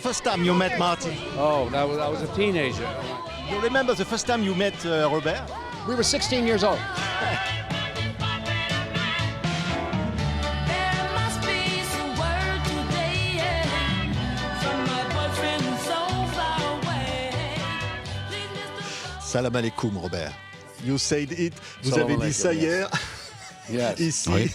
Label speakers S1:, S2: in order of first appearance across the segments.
S1: first time you met Martin?
S2: Oh, I was a teenager.
S1: You remember the first time you met Robert?
S3: We were 16 years old.
S1: Salam alaikum, Robert. You said it. Vous
S2: Salam
S1: avez dit
S2: alaikum,
S1: ça
S2: yes.
S1: hier.
S2: Yes.
S1: Ici.
S4: Oui.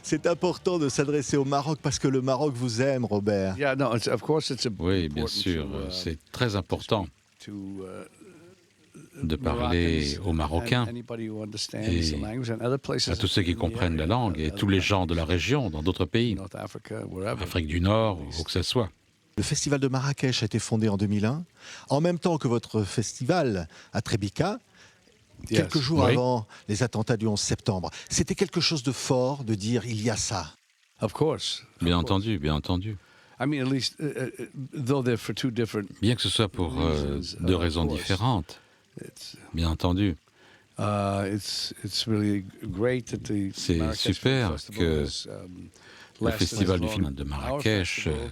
S1: C'est important de s'adresser au Maroc parce que le Maroc vous aime, Robert.
S2: Yeah, no, of course it's
S4: Oui, bien
S2: important
S4: sûr,
S2: to,
S4: c'est très important
S2: to,
S4: de parler aux Marocains, et à tous ceux qui comprennent la langue et tous les gens de la région, dans d'autres pays,
S2: North Africa, wherever.
S4: Afrique du Nord, où que ce soit.
S1: Le festival de Marrakech a été fondé en 2001, en même temps que votre festival à Trebika,
S2: Yes.
S1: quelques jours
S4: Oui.
S1: avant les attentats du 11 septembre. C'était quelque chose de fort de dire il y a ça.
S2: Of course.
S4: Bien entendu, bien entendu.
S2: I mean, at least, though they're for two different,
S4: Bien que ce soit pour deux raisons différentes,
S2: it's
S4: bien entendu.
S2: it's really great that the
S4: C'est
S2: Marrakech
S4: super
S2: Film
S4: que
S2: Festival has,
S4: Le
S2: lasted
S4: festival
S2: as
S4: du
S2: long
S4: film de
S2: as our
S4: Marrakech
S2: festival,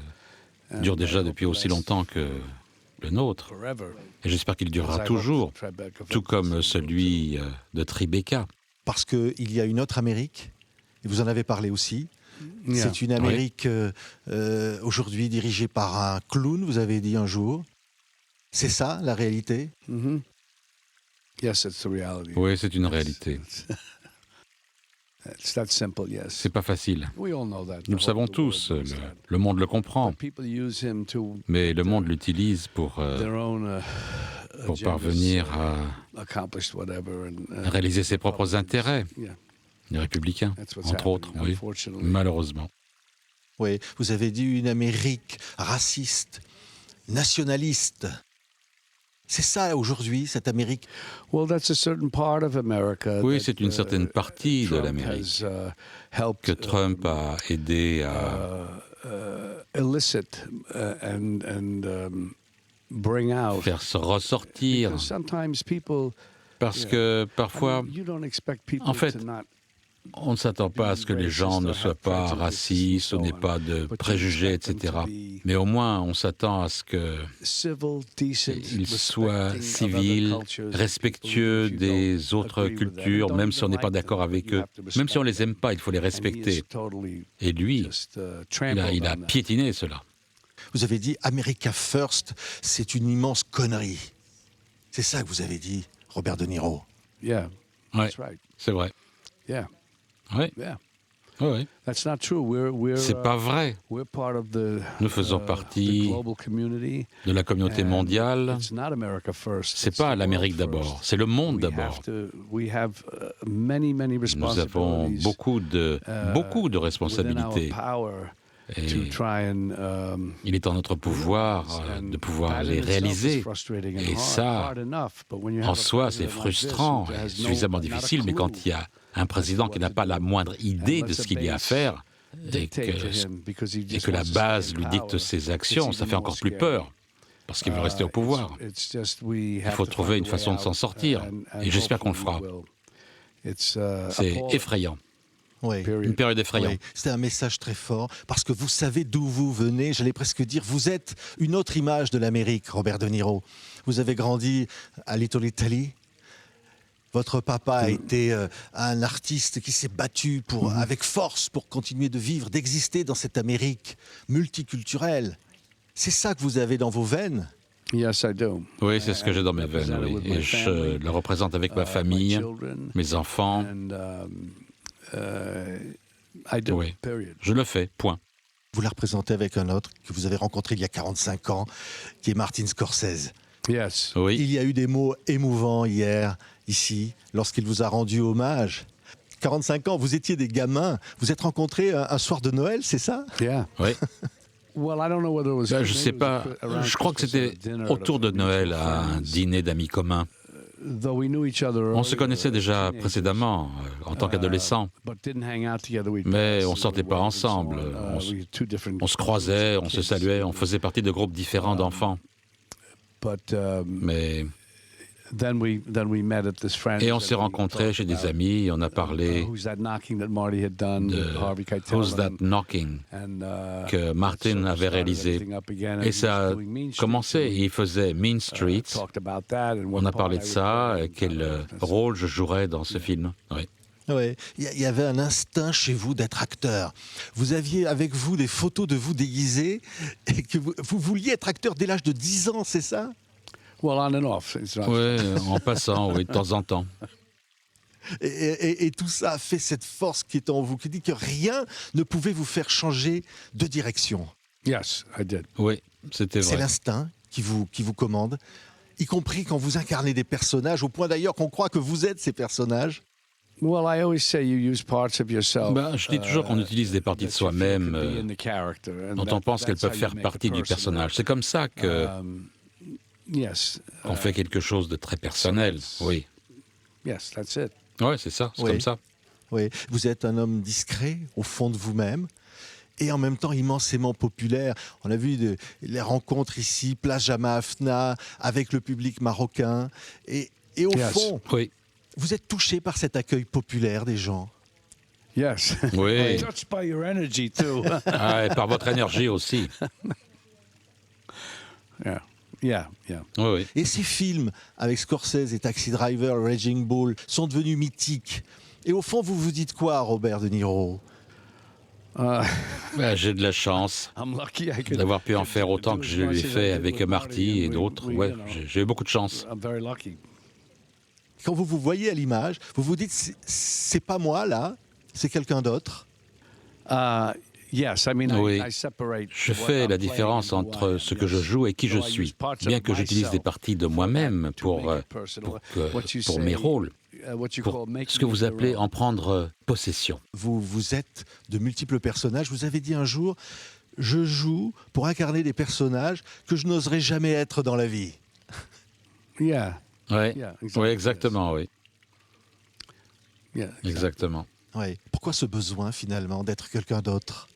S4: dure
S2: and
S4: déjà
S2: I hope
S4: depuis
S2: it
S4: aussi
S2: lasts
S4: longtemps que le nôtre.
S2: forever.
S4: Et j'espère qu'il durera
S2: As I hope
S4: toujours,
S2: the Tribeca Film
S4: tout comme
S2: Festival
S4: celui de Tribeca.
S1: Parce qu'il y a une autre Amérique, et vous en avez parlé aussi.
S2: Yeah.
S1: C'est une Amérique aujourd'hui dirigée par un clown, vous avez dit un jour. C'est ça la réalité?
S2: Mhm. Yes, it's the reality.
S4: Oui, c'est une réalité.
S2: It's that simple, yes.
S4: C'est pas facile.
S2: We all know that.
S4: Nous le
S2: The
S4: savons
S2: whole world
S4: tous,
S2: knows that.
S4: le monde le comprend,
S2: But people use him to
S4: mais le monde l'utilise pour
S2: their own agendas,
S4: parvenir à
S2: accomplished whatever and
S4: réaliser ses propres intérêts,
S2: Yeah,
S4: les républicains,
S2: that's what's
S4: entre autres,
S2: happening,
S4: oui,
S2: unfortunately.
S4: malheureusement.
S1: Oui, vous avez dit une Amérique raciste, nationaliste. C'est ça aujourd'hui, cette Amérique.
S2: Well, that's a certain part of America.
S4: Oui,
S2: that,
S4: c'est une certaine partie de
S2: Trump
S4: l'Amérique
S2: has, helped,
S4: que Trump a aidé à
S2: elicit and bring out.
S4: faire se ressortir,
S2: Because sometimes people,
S4: parce que parfois,
S2: you don't expect people
S4: en fait,
S2: to not.
S4: on ne s'attend pas à ce que les gens ne soient pas racistes, ou n'aient pas de préjugés, etc. Mais au moins, on s'attend à ce qu'ils soient civils, respectueux des autres cultures, même si on n'est pas d'accord avec eux. Même si on ne les aime pas, il faut les respecter. Et lui, il a piétiné cela.
S1: Vous avez dit America First, c'est une immense connerie. C'est ça que vous avez dit, Robert De Niro.
S2: Yeah,
S4: Oui,
S2: that's right.
S4: c'est vrai.
S2: Yeah,
S4: Oui,
S2: yeah.
S4: oui.
S2: That's not true. We're
S4: C'est pas vrai.
S2: we're part of the
S4: Nous faisons
S2: the
S4: partie
S2: global community.
S4: de la communauté
S2: And
S4: mondiale.
S2: It's not America first.
S4: C'est
S2: it's
S4: pas
S2: the
S4: l'Amérique
S2: world
S4: d'abord,
S2: first.
S4: c'est le monde
S2: We
S4: d'abord.
S2: we have many
S4: Nous avons
S2: responsibilities.
S4: beaucoup de
S2: Within our
S4: responsabilités.
S2: power
S4: Et
S2: to try and,
S4: il est en notre pouvoir de pouvoir les réaliser. Et ça, en soi, c'est frustrant et suffisamment difficile, mais quand il y a un président qui n'a pas la moindre idée de ce qu'il y a à faire et que la base lui dicte ses actions, ça fait encore plus peur, parce qu'il veut rester au pouvoir.
S2: Il
S4: faut trouver une façon de s'en sortir, et j'espère qu'on le fera. C'est effrayant,
S1: Oui.
S4: une période effrayante.
S1: Oui, c'est un message très fort, parce que vous savez d'où vous venez, j'allais presque dire, vous êtes une autre image de l'Amérique, Robert De Niro. Vous avez grandi à Little Italy. Votre papa a été un artiste qui s'est battu avec force pour continuer de vivre, d'exister dans cette Amérique multiculturelle. C'est ça que vous avez dans vos veines.
S2: Yes, I do.
S4: Oui, c'est ce que j'ai dans mes veines, oui. Et je le représente avec ma famille, mes enfants.
S2: I do,
S4: Oui.
S2: period.
S4: Je le fais, point.
S1: Vous la représentez avec un autre que vous avez rencontré il y a 45 ans, qui est Martin Scorsese.
S2: Yes.
S4: Oui.
S1: Il y a eu des mots émouvants hier, ici, lorsqu'il vous a rendu hommage. 45 ans, vous étiez des gamins, vous êtes rencontrés un soir de Noël, c'est ça?
S2: Yeah.
S4: Oui.
S2: Well, I don't know whether it was.
S4: Je sais pas, je crois que c'était autour de Noël à un dîner d'amis communs. On se connaissait déjà précédemment, en tant qu'adolescents, mais on sortait pas ensemble. On se croisait, on se saluait, on faisait partie de groupes différents d'enfants. Mais Et on s'est rencontrés chez des amis, on a parlé de Who's That Knocking que Martin avait réalisé. Et ça a commencé, il faisait Mean Streets. On a parlé de ça, quel rôle je jouerais dans ce film. Oui.
S1: Ouais. Il y avait un instinct chez vous d'être acteur. Vous aviez avec vous des photos de vous déguisés et que vous vouliez être acteur dès l'âge de 10 ans, c'est ça?
S2: Well, on and off.
S4: Oui, en passant, oui, de temps en temps.
S1: Et tout ça a fait cette force qui est en vous, qui dit que rien ne pouvait vous faire changer de direction.
S2: Yes, I did.
S4: Oui, c'était vrai.
S1: C'est l'instinct qui vous commande, y compris quand vous incarnez des personnages, au point d'ailleurs qu'on croit que vous êtes ces personnages.
S2: Well, I always say you use parts of yourself.
S4: Je dis toujours qu'on utilise des parties de soi-même dont on pense qu'elles peuvent faire partie du personnage. C'est comme ça que on fait quelque chose de très personnel. Oui.
S2: Yes, that's it.
S4: Oui, c'est ça, c'est comme ça.
S1: Oui, vous êtes un homme discret au fond de vous-même et en même temps immensément populaire. On a vu les rencontres ici, Place Jemaa Afna, avec le public marocain. Et au fond,
S4: oui.
S1: Vous êtes touché par cet accueil populaire des gens.
S2: Yes.
S4: Oui.
S2: Touched by your energy too.
S4: Et par votre énergie aussi.
S2: Yeah.
S4: Oui, oui.
S1: Et ces films avec Scorsese et Taxi Driver, Raging Bull sont devenus mythiques. Et au fond, vous vous dites quoi, Robert De Niro?
S4: J'ai de la chance d'avoir pu en faire autant que je l'ai fait avec Marty et d'autres. Ouais, j'ai eu beaucoup de chance.
S2: I'm very lucky.
S1: Quand vous vous voyez à l'image, vous vous dites, c'est pas moi là, c'est quelqu'un d'autre.
S2: Yes, I mean,
S4: Oui.
S2: I separate
S4: Je
S2: what
S4: fais
S2: I'm
S4: la
S2: playing
S4: différence
S2: and
S4: entre
S2: what
S4: ce
S2: I
S4: que je
S2: am.
S4: joue et qui je
S2: So I use
S4: suis,
S2: parts
S4: bien
S2: of
S4: que j'utilise des
S2: myself
S4: parties de
S2: for
S4: moi-même
S2: that, to make it
S4: pour
S2: personal. What you
S4: pour
S2: call making
S4: ce que vous
S2: it your
S4: appelez
S2: own.
S4: en prendre possession.
S1: Vous êtes de multiples personnages. Vous avez dit un jour, je joue pour incarner des personnages que je n'oserais jamais être dans la vie.
S2: Yeah.
S4: Oui,
S2: Yeah,
S4: oui, exactement, oui,
S2: Yeah.
S4: exactement.
S1: Ouais. Pourquoi ce besoin finalement d'être quelqu'un d'autre?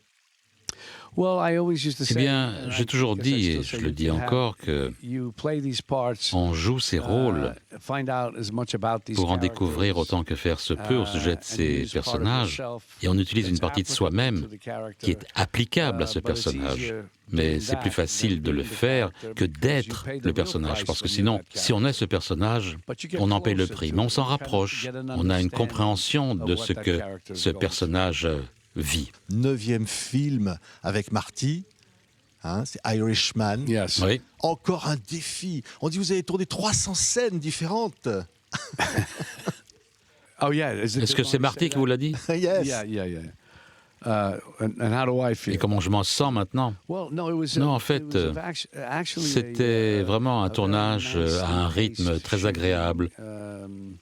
S2: Well, I always used to
S4: Eh
S2: say,
S4: bien,
S2: and
S4: j'ai
S2: I
S4: toujours
S2: guess I
S4: dit,
S2: still
S4: et
S2: say,
S4: je le
S2: you
S4: dis
S2: have-
S4: encore, que
S2: you play these parts,
S4: on joue ces rôles
S2: find out as much about these
S4: pour en découvrir
S2: characters,
S4: autant que faire se peut au sujet de
S2: and
S4: ces
S2: use part of
S4: personnages,
S2: yourself
S4: et on utilise une
S2: that's
S4: partie de
S2: applicable
S4: soi-même
S2: to the character.
S4: qui est applicable à ce
S2: But it's
S4: personnage.
S2: easier
S4: Mais
S2: doing
S4: c'est
S2: that
S4: plus facile
S2: than
S4: de le
S2: being the
S4: faire
S2: character
S4: que
S2: because
S4: d'être
S2: you pay the
S4: le
S2: real
S4: personnage,
S2: price
S4: parce que
S2: when you're
S4: sinon,
S2: that
S4: si on est ce personnage, on en paye le prix. Mais on s'en rapproche, on a une compréhension de ce que ce personnage vit.
S1: 9e film avec Marty, hein, c'est Irishman.
S2: Yes.
S4: Oui.
S1: Encore un défi. On dit que vous avez tourné 300 scènes différentes.
S2: Oh yeah.
S4: Est-ce que c'est Marty qui vous l'a dit?
S1: Yes.
S2: Yeah. And how do I feel?
S4: Et comment je m'en sens maintenant?
S2: Well, no, it was,
S4: Non, en fait, c'était vraiment un tournage à un rythme très agréable, une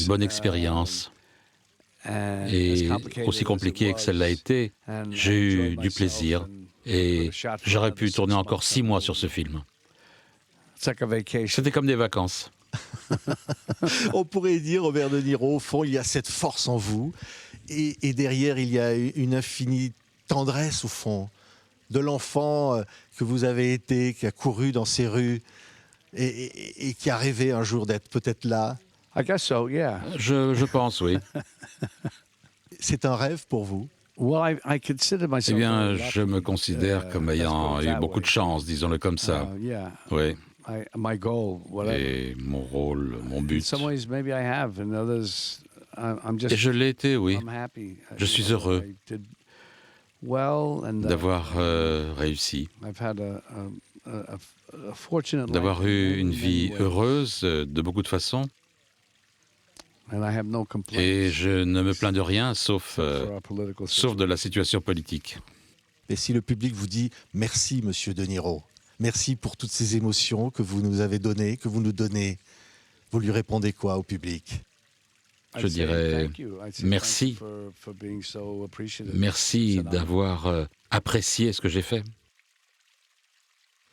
S4: bonne expérience. Et aussi compliqué que celle-là a été, j'ai eu du plaisir et j'aurais pu tourner encore 6 mois sur ce film. C'était comme des vacances.
S1: On pourrait dire, Robert De Niro, au fond, il y a cette force en vous. Et derrière, il y a une infinie tendresse, au fond, de l'enfant que vous avez été, qui a couru dans ces rues et qui a rêvé un jour d'être peut-être là.
S2: I guess so, yeah.
S4: Je pense, oui.
S1: C'est un rêve pour vous?
S2: Well, I consider
S4: Eh
S2: myself
S4: bien,
S2: very
S4: je me
S2: lucky,
S4: considère comme
S2: let's
S4: ayant
S2: put it
S4: eu
S2: that
S4: beaucoup de
S2: way.
S4: chance, disons-le comme ça.
S2: Yeah.
S4: Oui.
S2: My goal, whatever.
S4: Et mon rôle, mon
S2: In
S4: but.
S2: some ways, maybe I have. In others, I'm just.
S4: Et je l'ai été, oui,
S2: I'm happy.
S4: Je suis heureux
S2: I did well, and
S4: d'avoir réussi,
S2: I've had a fortunate life
S4: d'avoir eu
S2: in
S4: une
S2: many
S4: vie
S2: ways,
S4: heureuse de beaucoup de façons.
S2: and I have no complaints
S4: Et je ne me plains de rien, sauf
S2: for our political
S4: de la situation politique.
S1: Et si le public vous dit merci, Monsieur De Niro, merci pour toutes ces émotions que vous nous avez données, que vous nous donnez, vous lui répondez quoi au public?
S4: Je dirais merci. Merci d'avoir apprécié ce que j'ai fait.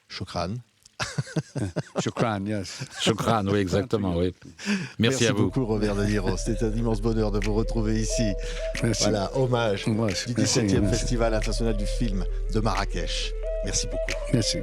S1: Shukran.
S2: Shukran, yes.
S4: Shukran, oui, exactement, oui. Merci à vous.
S1: beaucoup, Robert De Niro. C'était un immense bonheur de vous retrouver ici.
S2: Merci.
S1: Voilà, hommage
S2: Ouais,
S1: du
S2: merci.
S1: 17e Festival international du film de Marrakech. Merci beaucoup.
S2: Merci.